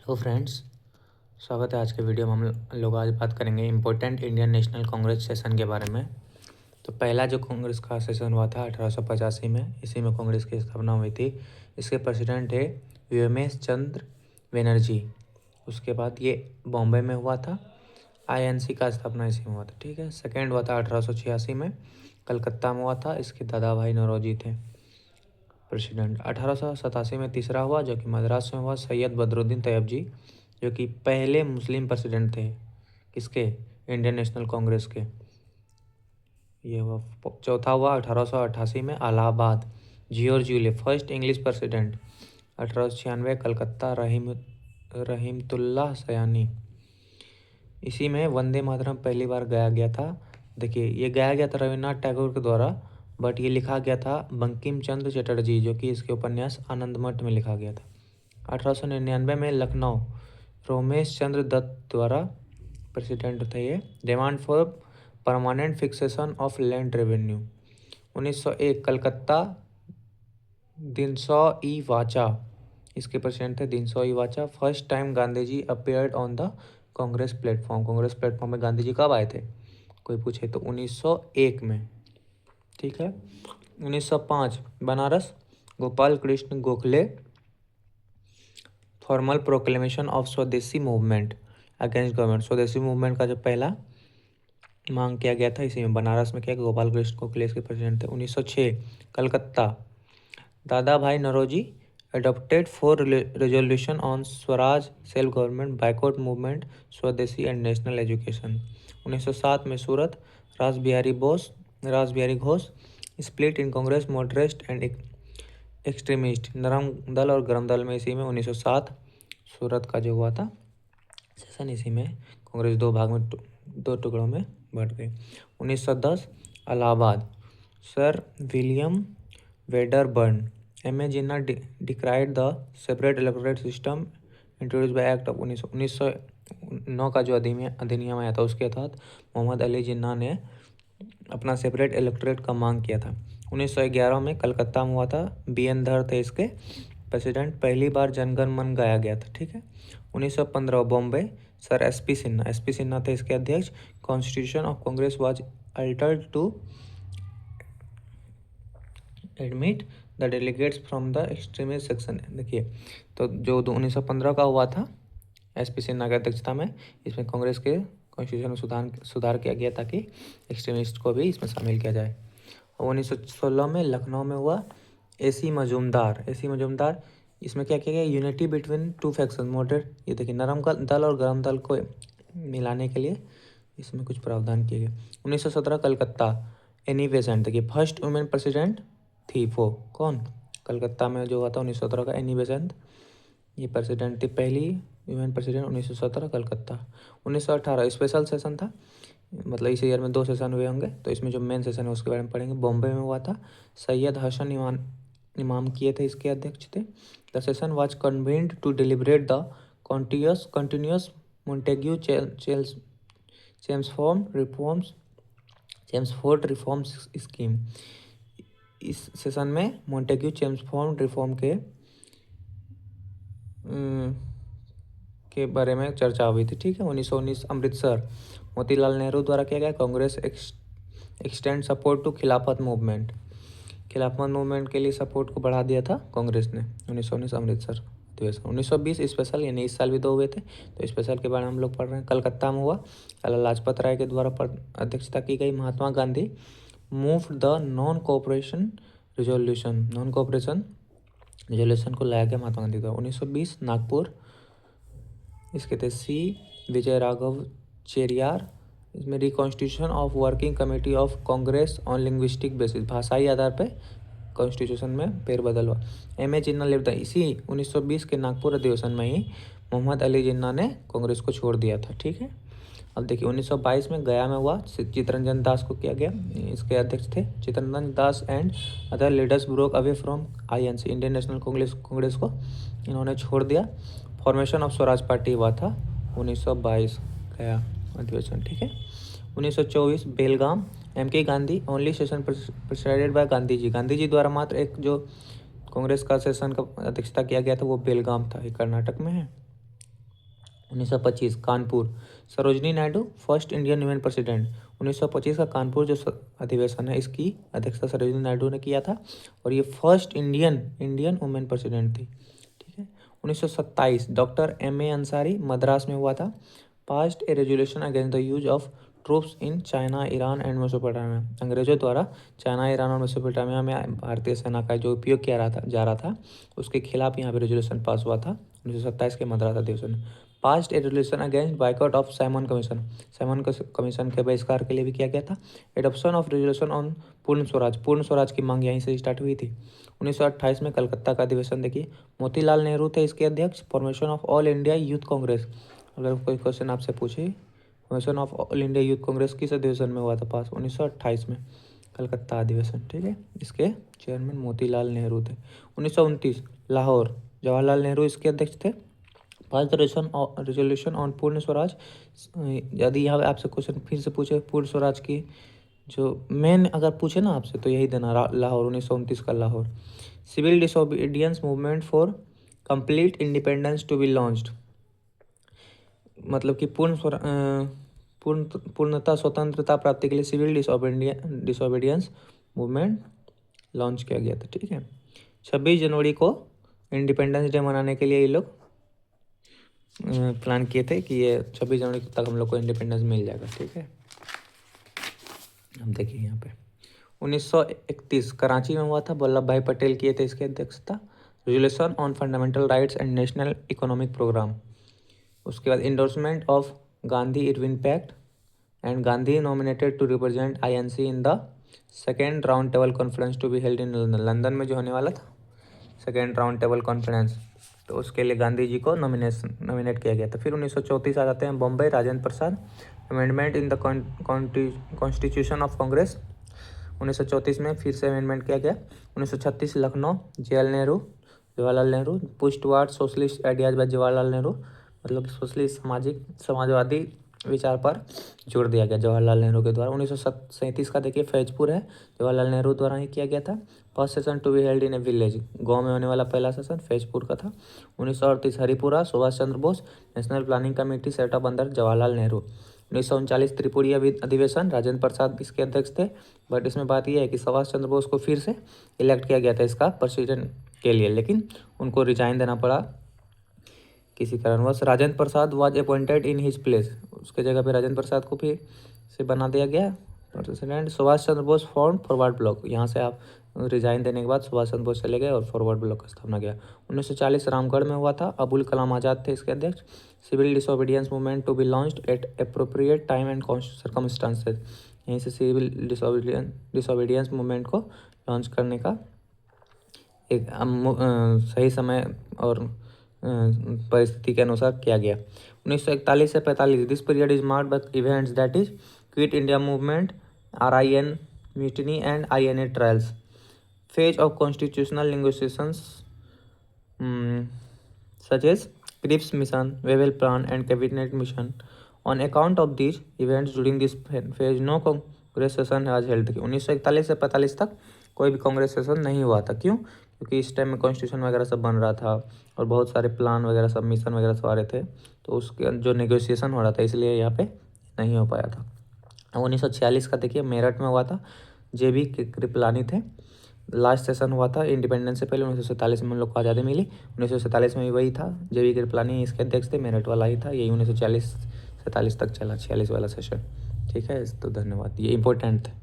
Hello friends, स्वागत है आज के वीडियो में। हम लोग आज बात करेंगे important Indian national Congress session के बारे में। तो पहला जो कांग्रेस का सेशन हुआ था 1885 में, इसी में कांग्रेस की स्थापना हुई थी। इसके प्रेसिडेंट थे वीएमएस चंद्र बनर्जी। उसके बाद ये बॉम्बे में हुआ था। आईएनसी का स्थापना इसी में हुआ था। ठीक है। सेकेंड हुआ था 1886 में, कलकत्ता में हुआ था। इसके दादा भाई नौरोजी थे प्रेसिडेंट। 1887 में तीसरा हुआ, जो कि मद्रास में हुआ। सैयद बदरुद्दीन तैयब जी, जो कि पहले मुस्लिम प्रेसिडेंट थे किसके, इंडियन नेशनल कांग्रेस के। ये हुआ। चौथा हुआ 1888 में Allahabad, George Yule, first English president. 1896 Calcutta, Rahimtullah Sayani. इसी में वंदे मातरम पहली बार गाया गया था। देखिए, ये गाया गया था रविन्द्रनाथ टैगोर के द्वारा, बट ये लिखा गया था बंकिम चंद्र चटर्जी, जो कि इसके उपन्यास आनंद मठ में लिखा गया था। 1899 में लखनऊ, रोमेश चंद्र दत्त द्वारा प्रेसिडेंट थे ये। Demand for permanent fixation of land revenue. 1901 Calcutta, Dinshaw E Wacha, इसके प्रेसिडेंट थे Dinshaw E Wacha. First time Gandhi ji appeared on the Congress platform. Congress platform में गांधी जी कब आए थे, कोई पूछे तो 1901 में। ठीक है। 1905 Banaras, Gopal Krishna Gokhale, formal proclamation of स्वदेशी मूवमेंट अगेंस्ट गवर्नमेंट। स्वदेशी मूवमेंट का जो पहला मांग किया गया था, इसी में बनारस में किया। गोपाल कृष्ण गोखले इसके प्रेसिडेंट थे। 1906 Calcutta, Dadabhai Naoroji adopted 4 resolution on swaraj, self government, boycott movement, swadeshi and national education. 1907 में Surat, Rash Behari Ghosh, split in Congress, moderate and extremist, नरम दल और गरम दल में। इसी में 1907 सूरत का जो हुआ था सेशन, इसी में कांग्रेस दो टुकड़ों में बढ़ गई। 1910 Allahabad, sir William Wedderburn, M.A. Jinnah decried the separate electorate system introduced by act of 1909 का जो अधिनियम आया था, उसके तहत मोहम्मद अली जिन्ना ने अपना सेपरेट इलेक्टोरेट का मांग किया था। 1911 में कलकत्ता में हुआ था। BN धर थे इसके प्रेसिडेंट। पहली बार जनगण मन गाया गया था। ठीक है। 1915 बॉम्बे, सर SP सिन्हा थे इसके अध्यक्ष। Constitution of Congress was altered to admit the delegates from the extremist section. देखिए, तो जो 1915 का हुआ था SP सिन्हा की अध्यक्षता में, इसमें कांग्रेस के कॉन्स्टिट्यूशन में सुधार किया गया ताकि एक्सट्रीमिस्ट को भी इसमें शामिल किया जाए। और 1916 में लखनऊ में हुआ। AC मजूमदार, इसमें क्या किया गया, unity between two faction moderate. ये देखिए, नरम दल और गरम दल को मिलाने के लिए इसमें कुछ प्रावधान किए गए। 1917 कलकत्ता, एनी बेसेंट। देखिए, फर्स्ट वुमेन प्रेसिडेंट थी वो कौन, कलकत्ता में जो हुआ था 1917 का, एनी बेसेंट, ये प्रेसिडेंट थी, पहली women president 1917 Calcutta. 1918 special session था, मतलब इस ईयर में 2 सेशन हुए होंगे, तो इसमें जो मेन सेशन है उसके बारे में पढ़ेंगे। बॉम्बे में हुआ था। सैयद हसन इमाम किए थे, इसके अध्यक्ष थे। The session was convened to deliberate the continuous Montagu Chelmsford reforms scheme. इस सेशन में मोन्टेग्यू चेम्सफोर्ड रिफॉर्म के बारे में चर्चा हुई थी। ठीक है। 1919 अमृतसर, मोतीलाल नेहरू द्वारा किया गया। कांग्रेस एक्सटेंड सपोर्ट टू खिलाफत मूवमेंट के लिए सपोर्ट को बढ़ा दिया था कांग्रेस ने। 1919 अमृतसर अधिवेशन। 1920 स्पेशल, यानी इस साल भी 2 हुए थे, तो स्पेशल के बारे में हम लोग पढ़ रहे हैं। कलकत्ता में हुआ। लाला लाजपत राय के द्वारा अध्यक्षता की गई। Mahatma Gandhi move the non cooperation resolution को लाया गया महात्मा गांधी द्वारा। 1920 नागपुर, इसके थे C विजय राघव चेरियार। इसमें reconstitution of working committee of Congress on linguistic basis, भाषाई आधार पर कॉन्स्टिट्यूशन में फेरबदल हुआ। M.A. जिन्ना लिव्ड, इसी 1920 के नागपुर अधिवेशन में ही मोहम्मद अली जिन्ना ने कांग्रेस को छोड़ दिया था। ठीक है। अब देखिए, 1922 में गया में हुआ। चित्तरंजन दास को किया गया, इसके अध्यक्ष थे। Chittaranjan Das and other leaders broke away from INC, Indian national Congress को इन्होंने छोड़ दिया। फॉर्मेशन ऑफ स्वराज पार्टी हुआ था 1922 गया अधिवेशन। ठीक है। 1924 Belgaum, M.K. Gandhi only session presided by Gandhi ji द्वारा मात्र एक जो कांग्रेस का सेशन का अध्यक्षता किया गया था वो बेलगाम था, ये कर्नाटक में है। 1925 Kanpur, Sarojini Naidu first Indian women president. 1925 का कानपुर जो अधिवेशन है इसकी अध्यक्षता सरोजनी नायडू ने किया था और ये फर्स्ट इंडियन वुमेन प्रेसिडेंट थी। ठीक है। 1927 डॉक्टर M.A. अंसारी मद्रास में हुआ था। Passed A resolution against the use of troops in China, Iran and Mesopotamia. अंग्रेजों द्वारा चाइना, ईरान और मेसोपोटामिया में भारतीय सेना का जो उपयोग किया जा रहा था उसके खिलाफ यहाँ पे रेजोल्यूशन पास हुआ था 1927 के मद्रास अधिवेशन। Past A resolution against boycott of Simon commission. Simon commission के बहिष्कार के लिए भी किया गया था। एडॉप्शन ऑफ रेजोल्यूशन ऑन पूर्ण स्वराज की मांग यहीं से स्टार्ट हुई थी। 1928 में कलकत्ता का अधिवेशन देखिए, मोतीलाल नेहरू थे इसके अध्यक्ष। Formation of all India youth Congress, अगर कोई क्वेश्चन आपसे पूछे formation of all India youth Congress किस अधिवेशन में हुआ था पास, 1928 में कलकत्ता अधिवेशन। ठीक है, इसके चेयरमैन मोतीलाल नेहरू थे। 1929 लाहौर, जवाहरलाल नेहरू इसके अध्यक्ष थे। पांच रेजोल्यूशन ऑन पूर्ण स्वराज। यदि यहाँ आपसे क्वेश्चन फिर से पूछे पूर्ण स्वराज की जो मेन अगर पूछे ना आपसे तो यही देना, लाहौर 1929 का Lahore. Civil disobedience movement for complete independence to be launched, मतलब कि पूर्णतः स्वतंत्रता प्राप्ति के लिए सिविल डिसोबीडियंस मूवमेंट लॉन्च किया गया था। ठीक है। 26 जनवरी को इंडिपेंडेंस डे मनाने के लिए ये लोग प्लान किए थे कि ये 26 जनवरी तक हम लोग को इंडिपेंडेंस मिल जाएगा। ठीक है, हम देखिए यहाँ पे 1931 कराची में हुआ था, वल्लभ भाई पटेल किए थे इसकी अध्यक्षता। Resolution on fundamental rights and national economic programme. उसके बाद endorsement of Gandhi Irwin pact and Gandhi nominated to represent INC in the second round table conference to be held in London में जो होने वाला था सेकेंड राउंड टेबल कॉन्फ्रेंस, तो उसके लिए गांधी जी को नॉमिनेट किया गया था। फिर 1934 आ जाते हैं Bombay, Rajendra Prasad, amendment in the constitution of Congress. 1934 में फिर से अमेंडमेंट किया गया। 1936 Lucknow, Jawaharlal Nehru push toward socialist ideas by Jawaharlal Nehru, मतलब सोशलिस्ट समाजवादी विचार पर जोर दिया गया जवाहरलाल नेहरू के द्वारा। 1937 का देखिए फैजपुर है, जवाहरलाल नेहरू द्वारा ही किया गया था। First session to be held in a village, गांव में होने वाला पहला सेशन फैजपुर का था। 1938 Haripura, Subhash Chandra Bose national planning committee set up under Jawaharlal Nehru. 1939 Tripuri अधिवेशन, राजेंद्र प्रसाद इसके अध्यक्ष थे। बट इसमें बात यह है कि सुभाष चंद्र बोस को फिर से इलेक्ट किया गया था इसका प्रेसिडेंट के लिए, लेकिन उनको रिजाइन देना पड़ा किसी कारणवश। Rajendra Prasad was appointed in his place, उसके जगह पे राजेंद्र प्रसाद को फिर से बना दिया गया president. Subhash Chandra Bose form forward block, यहाँ से आप रिजाइन देने के बाद सुभाष चंद्र बोस चले गए और फॉरवर्ड ब्लॉक का स्थापना किया। 1940 रामगढ़ में हुआ था, अबुल कलाम आज़ाद थे इसके अध्यक्ष। Civil disobedience movement to be launched at appropriate time and circumstances, यहीं से सिविल डिसोबीडियंस मूवमेंट को लॉन्च करने का एक सही समय और परिस्थिति के अनुसार किया गया। 1941 से 45 this period is marked by events that is quit India movement, RIN mutiny and INA trials, phase of constitutional negotiations such as Cripps mission, Wavell plan and cabinet mission. On account of these events during this phase no Congress session आज held की। 1941 से 45 तक कोई भी Congress session नहीं हुआ था। क्यों? क्योंकि इस टाइम में कॉन्स्टिट्यूशन वगैरह सब बन रहा था और बहुत सारे प्लान वगैरह सब मिशन वगैरह सब आ रहे थे, तो उसके जो नेगोशिएशन हो रहा था इसलिए यहाँ पे नहीं हो पाया था। 1946 का देखिए मेरठ में हुआ था, JB कृपलानी थे। लास्ट सेशन हुआ था इंडिपेंडेंस से पहले 1947 में हम लोग को आज़ादी मिली। 1947 में भी वही था, JB कृपलानी इसके अध्यक्ष थे, मेरठ वाला ही था। यही 1940 47 तक चला 46 वाला सेशन। ठीक है, तो धन्यवाद, ये इंपॉर्टेंट था।